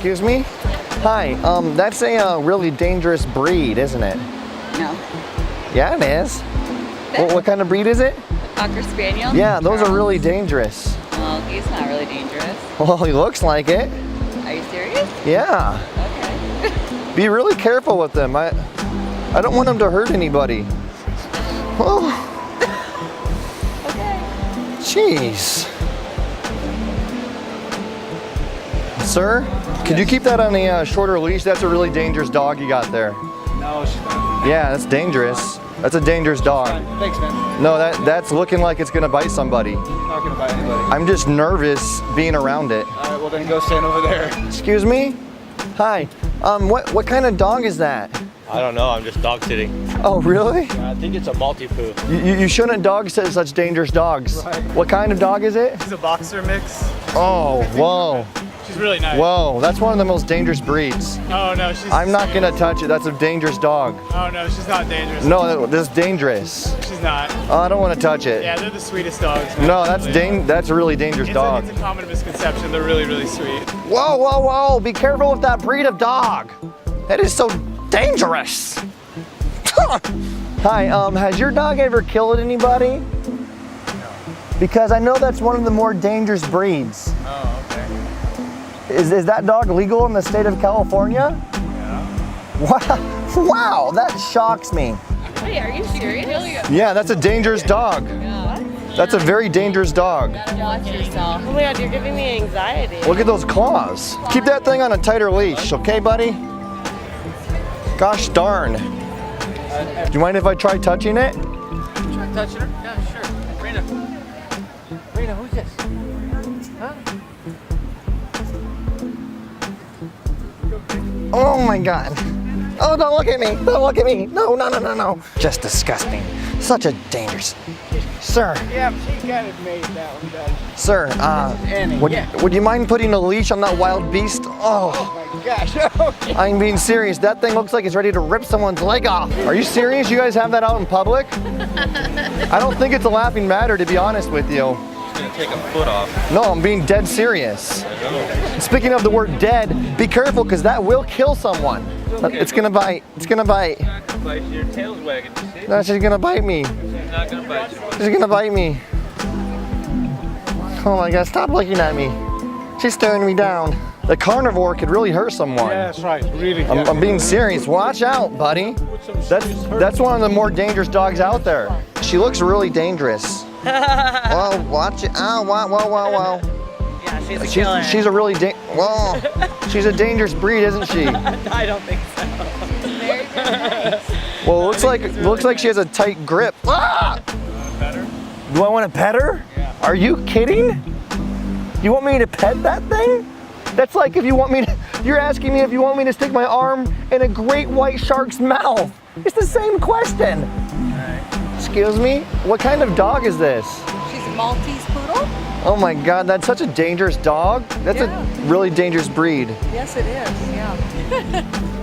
Excuse me? Hi, that's a really dangerous breed, isn't it? No. Yeah, it is. What kind of breed is it? Cocker Spaniel? Yeah, those are really dangerous. Well, he's not really dangerous. Well, he looks like it. Are you serious? Yeah. Okay. Be really careful with them. I don't want them to hurt anybody. Oh, Okay. jeez. Sir, could you keep that on a shorter leash? That's a really dangerous dog you got there. No, she's not. Yeah, that's dangerous. That's a dangerous dog. Thanks, man. No, that's looking like it's gonna bite somebody. Not gonna bite anybody. I'm just nervous being around it. All right, well then go stand over there. Excuse me? Hi. What kind of dog is that? I don't know, I'm just dog sitting. Oh, really? I think it's a Maltipoo. You shouldn't dog sit such dangerous dogs. Right. What kind of dog is it? She's a boxer mix. Oh, whoa. She's really nice. Whoa, that's one of the most dangerous breeds. Oh no, she's. I'm not gonna touch it. That's a dangerous dog. Oh no, she's not dangerous. No, this is dangerous. She's not. Oh, I don't want to touch it. Yeah, they're the sweetest dogs. Man. No, that's a really dangerous dog. It's a common misconception. They're really, really sweet. Whoa, whoa, whoa! Be careful with that breed of dog. That is so dangerous. Hi, has your dog ever killed anybody? No. Because I know that's one of the more dangerous breeds. Oh, okay. Is that dog legal in the state of California? Yeah. Wow, that shocks me. Wait, are you serious? Yeah, that's a dangerous dog. That's a very dangerous dog. Watch yourself. Oh my god, you're giving me anxiety. Look at those claws. Keep that thing on a tighter leash, okay, buddy? Gosh darn. Do you mind if I try touching it? Try touching her? Yeah, sure. Rena, who's this? Huh? Oh my god. Oh, don't look at me. Don't look at me. No, no, no, no, no. Just disgusting. Such a dangerous. Sir, Yeah, she kind of made that one, does. sir, Annie, would you mind putting a leash on that wild beast? Oh, Oh my gosh. Okay. I'm being serious. That thing looks like it's ready to rip someone's leg off. Are you serious? You guys have that out in public? I don't think it's a laughing matter, to be honest with you. He's gonna take a foot off. No, I'm being dead serious. Speaking of the word dead, be careful because that will kill someone. It's gonna bite. It's gonna bite. She's not gonna bite you. Your tail's wagging, you see? No, she's gonna bite me. She's not gonna bite you. She's gonna bite me. Oh my god, stop looking at me. She's staring me down. The carnivore could really hurt someone. Yeah, that's right. Really. I'm being serious. Watch out, buddy. That's one of the more dangerous dogs out there. She looks really dangerous. Whoa, watch it. Oh, wow, whoa, whoa, whoa. Yeah, she's a killer. She's a really whoa. She's a dangerous breed, isn't she? I don't think so. Very nice. Well, it looks like she has a tight grip. Ah! Do I want to pet her? Yeah. Are you kidding? You want me to pet that thing? That's like if you want me to, you're asking me if you want me to stick my arm in a great white shark's mouth. It's the same question. Excuse me? What kind of dog is this? She's a Maltese poodle? Oh my god, that's such a dangerous dog. That's Yeah. a really dangerous breed. Yes, it is, yeah.